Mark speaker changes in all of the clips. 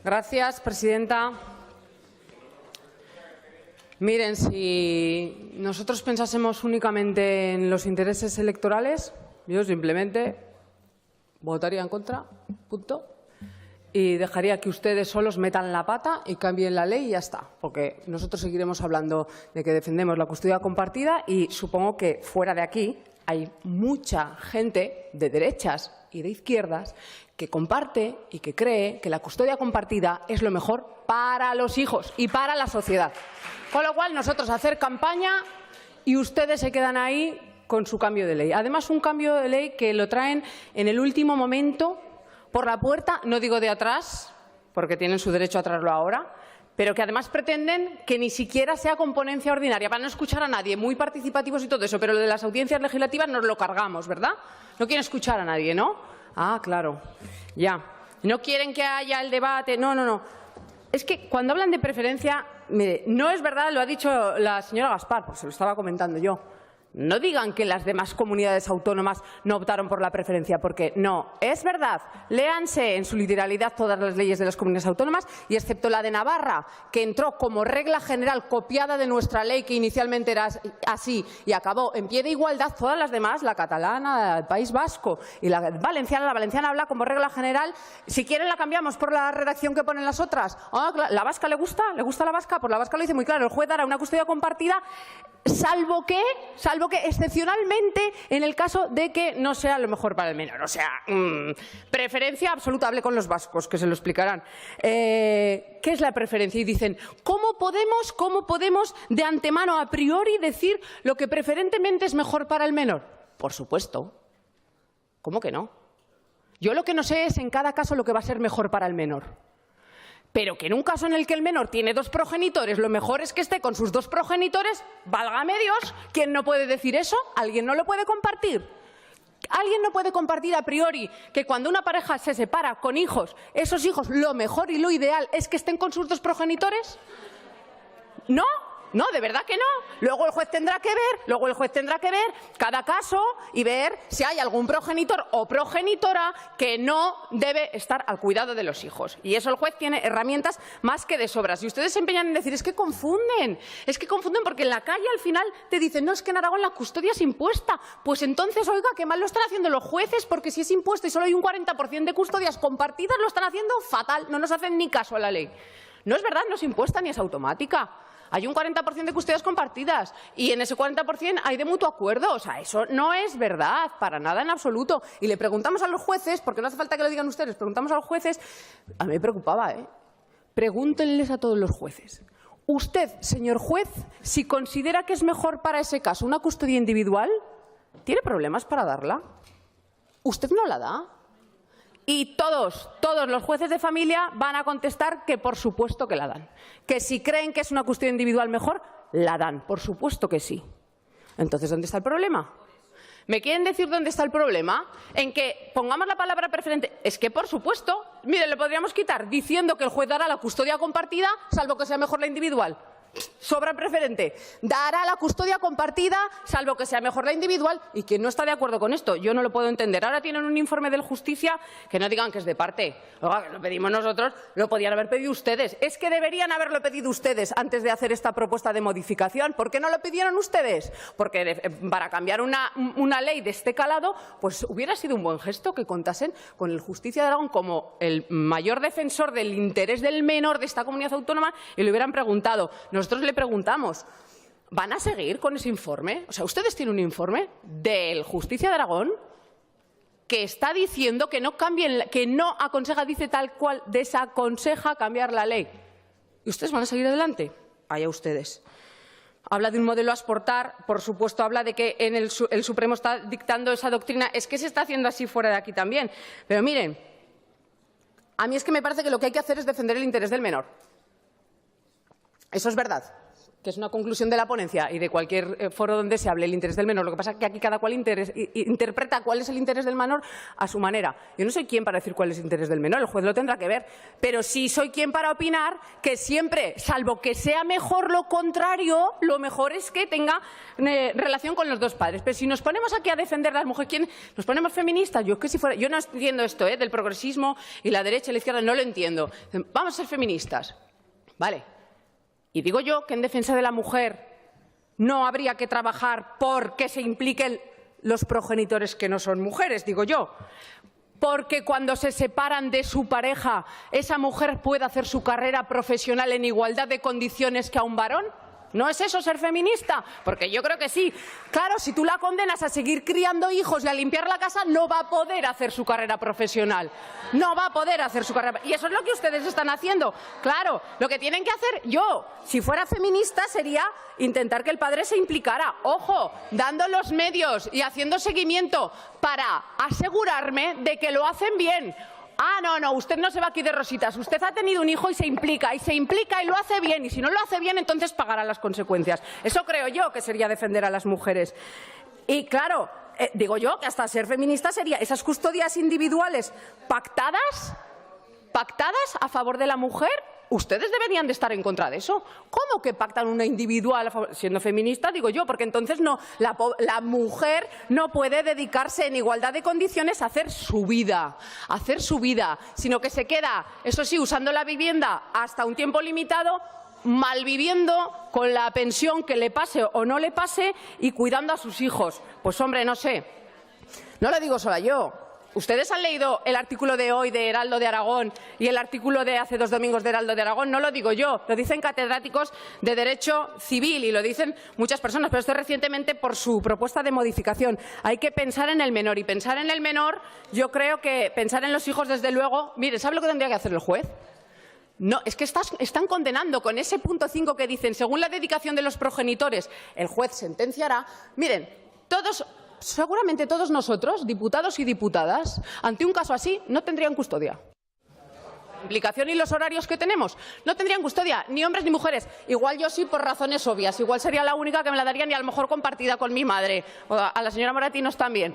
Speaker 1: Gracias, presidenta. Miren, si nosotros pensásemos únicamente en los intereses electorales, yo simplemente votaría en contra, punto, y dejaría que ustedes solos metan la pata y cambien la ley y ya está, porque nosotros seguiremos hablando de que defendemos la custodia compartida y supongo que fuera de aquí hay mucha gente de derechas y de izquierdas que comparte y que cree que la custodia compartida es lo mejor para los hijos y para la sociedad. Con lo cual, nosotros hacer campaña y ustedes se quedan ahí con su cambio de ley. Además, un cambio de ley que lo traen en el último momento, por la puerta, no digo de atrás, porque tienen su derecho a traerlo ahora, pero que además pretenden que ni siquiera sea con ponencia ordinaria, para no escuchar a nadie, muy participativos y todo eso, pero lo de las audiencias legislativas nos lo cargamos, ¿verdad? No quieren escuchar a nadie, ¿no? Ah, claro, ya. No quieren que haya el debate, no. Es que cuando hablan de preferencia, mire, no es verdad, lo ha dicho la señora Gaspar, pues se lo estaba comentando yo. No digan que las demás comunidades autónomas no optaron por la preferencia, porque no, es verdad. Léanse en su literalidad todas las leyes de las comunidades autónomas y excepto la de Navarra, que entró como regla general copiada de nuestra ley, que inicialmente era así y acabó en pie de igualdad, todas las demás, la catalana, el País Vasco y la valenciana habla como regla general. Si quieren la cambiamos por la redacción que ponen las otras. ¿La vasca le gusta? ¿Le gusta la vasca? Pues la vasca lo dice muy claro. El juez dará una custodia compartida salvo que excepcionalmente en el caso de que no sea lo mejor para el menor. O sea, preferencia absoluta. Hable con los vascos, que se lo explicarán. ¿Qué es la preferencia? Y dicen, ¿cómo podemos de antemano, a priori, decir lo que preferentemente es mejor para el menor? Por supuesto. ¿Cómo que no? Yo lo que no sé es en cada caso lo que va a ser mejor para el menor. Pero que en un caso en el que el menor tiene dos progenitores, lo mejor es que esté con sus dos progenitores, válgame Dios. ¿Quién no puede decir eso? ¿Alguien no lo puede compartir? ¿Alguien no puede compartir a priori que cuando una pareja se separa con hijos, esos hijos lo mejor y lo ideal es que estén con sus dos progenitores? ¿No? No, de verdad que no. Luego el juez tendrá que ver cada caso y ver si hay algún progenitor o progenitora que no debe estar al cuidado de los hijos. Y eso el juez tiene herramientas más que de sobras. Y ustedes se empeñan en decir, es que confunden porque en la calle al final te dicen, no, es que en Aragón la custodia es impuesta. Pues entonces, oiga, qué mal lo están haciendo los jueces, porque si es impuesto y solo hay un 40% de custodias compartidas, lo están haciendo fatal. No nos hacen ni caso a la ley. No es verdad, no es impuesta ni es automática. Hay un 40% de custodias compartidas y en ese 40% hay de mutuo acuerdo. O sea, eso no es verdad, para nada en absoluto. Y le preguntamos a los jueces, porque no hace falta que lo digan ustedes, preguntamos a los jueces. A mí me preocupaba, ¿eh? Pregúntenles a todos los jueces. Usted, señor juez, si considera que es mejor para ese caso una custodia individual, ¿tiene problemas para darla? ¿Usted no la da? Y todos los jueces de familia van a contestar que por supuesto que la dan. Que si creen que es una custodia individual mejor, la dan. Por supuesto que sí. Entonces, ¿dónde está el problema? ¿Me quieren decir dónde está el problema? En que pongamos la palabra preferente. Es que, por supuesto, mire, le podríamos quitar diciendo que el juez dará la custodia compartida, salvo que sea mejor la individual. Sobra preferente. Dará la custodia compartida, salvo que sea mejor la individual. Y quien no está de acuerdo con esto, yo no lo puedo entender. Ahora tienen un informe del Justicia, que no digan que es de parte. Oiga, que lo pedimos nosotros, lo podían haber pedido ustedes. Es que deberían haberlo pedido ustedes antes de hacer esta propuesta de modificación. ¿Por qué no lo pidieron ustedes? Porque para cambiar una ley de este calado, pues hubiera sido un buen gesto que contasen con el Justicia de Aragón como el mayor defensor del interés del menor de esta comunidad autónoma y le hubieran preguntado. Nosotros le preguntamos, ¿van a seguir con ese informe? O sea, ustedes tienen un informe del Justicia de Aragón que está diciendo que no cambien, que no aconseja, dice tal cual, desaconseja cambiar la ley. ¿Y ustedes van a seguir adelante? Allá ustedes. Habla de un modelo a exportar, por supuesto, habla de que el Supremo está dictando esa doctrina. Es que se está haciendo así fuera de aquí también. Pero miren, a mí es que me parece que lo que hay que hacer es defender el interés del menor. Eso es verdad. que es una conclusión de la ponencia y de cualquier foro donde se hable el interés del menor. Lo que pasa es que aquí cada cual interpreta cuál es el interés del menor a su manera. Yo no soy quien para decir cuál es el interés del menor, el juez lo tendrá que ver, pero sí soy quien para opinar que siempre, salvo que sea mejor lo contrario, lo mejor es que tenga relación con los dos padres. Pero si nos ponemos aquí a defender a las mujeres, ¿quién? ¿Nos ponemos feministas? Yo no entiendo esto del progresismo y la derecha y la izquierda, no lo entiendo. Vamos a ser feministas. Vale. Y digo yo que en defensa de la mujer no habría que trabajar por que se impliquen los progenitores que no son mujeres, digo yo. Porque cuando se separan de su pareja, esa mujer puede hacer su carrera profesional en igualdad de condiciones que a un varón. ¿No es eso ser feminista? Porque yo creo que sí. Claro, si tú la condenas a seguir criando hijos y a limpiar la casa, no va a poder hacer su carrera profesional. No va a poder hacer su carrera. Y eso es lo que ustedes están haciendo. Claro, lo que tienen que hacer yo, si fuera feminista, sería intentar que el padre se implicara. Ojo, dando los medios y haciendo seguimiento para asegurarme de que lo hacen bien. Ah, no, usted no se va aquí de rositas. Usted ha tenido un hijo y se implica y lo hace bien. Y si no lo hace bien, entonces pagará las consecuencias. Eso creo yo que sería defender a las mujeres. Y claro, digo yo que hasta ser feminista sería esas custodias individuales pactadas a favor de la mujer. Ustedes deberían de estar en contra de eso. ¿Cómo que pactan una individual a favor? Siendo feminista, digo yo, porque entonces no, la mujer no puede dedicarse en igualdad de condiciones a hacer su vida, sino que se queda, eso sí, usando la vivienda hasta un tiempo limitado, malviviendo con la pensión que le pase o no le pase y cuidando a sus hijos. Pues hombre, no sé, no lo digo sola yo. ¿Ustedes han leído el artículo de hoy de Heraldo de Aragón y el artículo de hace 2 domingos de Heraldo de Aragón? No lo digo yo, lo dicen catedráticos de Derecho Civil y lo dicen muchas personas, pero esto recientemente por su propuesta de modificación. Hay que pensar en el menor y pensar en el menor, yo creo que pensar en los hijos, desde luego. Mire, ¿sabe lo que tendría que hacer el juez? No, es que están condenando con ese punto 5 que dicen, según la dedicación de los progenitores, el juez sentenciará. Miren, seguramente todos nosotros, diputados y diputadas, ante un caso así, no tendrían custodia. La implicación y los horarios que tenemos, no tendrían custodia, ni hombres ni mujeres. Igual yo sí, por razones obvias. Igual sería la única que me la darían y a lo mejor compartida con mi madre. O a la señora Moratinos también.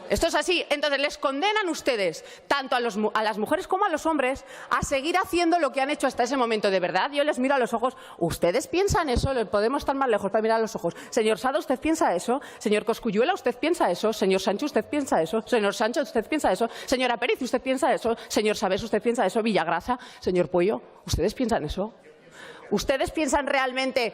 Speaker 1: Esto es así. Entonces, les condenan ustedes, tanto a las mujeres como a los hombres, a seguir haciendo lo que han hecho hasta ese momento. De verdad, yo les miro a los ojos. ¿Ustedes piensan eso? Podemos estar más lejos para mirar a los ojos. Señor Sada, ¿usted piensa eso? Señor Cosculluela, ¿usted piensa eso? Señor Sánchez, ¿usted piensa eso? Señor Sánchez, ¿usted piensa eso? Señora Pérez, ¿usted piensa eso? Señor Sabés, ¿usted piensa eso? Villagrasa, señor Puello, ¿ustedes piensan eso? ¿Ustedes piensan realmente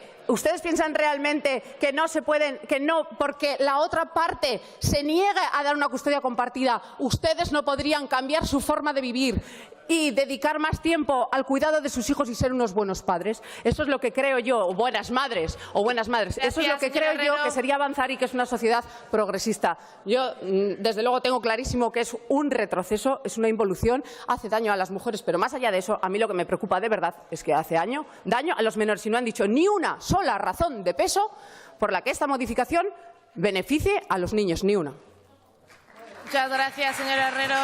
Speaker 1: que no se pueden, que no, porque la otra parte se niega a dar una custodia compartida, ustedes no podrían cambiar su forma de vivir y dedicar más tiempo al cuidado de sus hijos y ser unos buenos padres? Eso es lo que creo yo, o buenas madres. Gracias, eso es lo que creo yo que sería avanzar y que es una sociedad progresista. Yo, desde luego, tengo clarísimo que es un retroceso, es una involución, hace daño a las mujeres, pero más allá de eso, a mí lo que me preocupa de verdad es que hace daño a los menores. Y no han dicho ni una sola razón de peso por la que esta modificación beneficie a los niños, ni una.
Speaker 2: Muchas gracias, señora Herrero.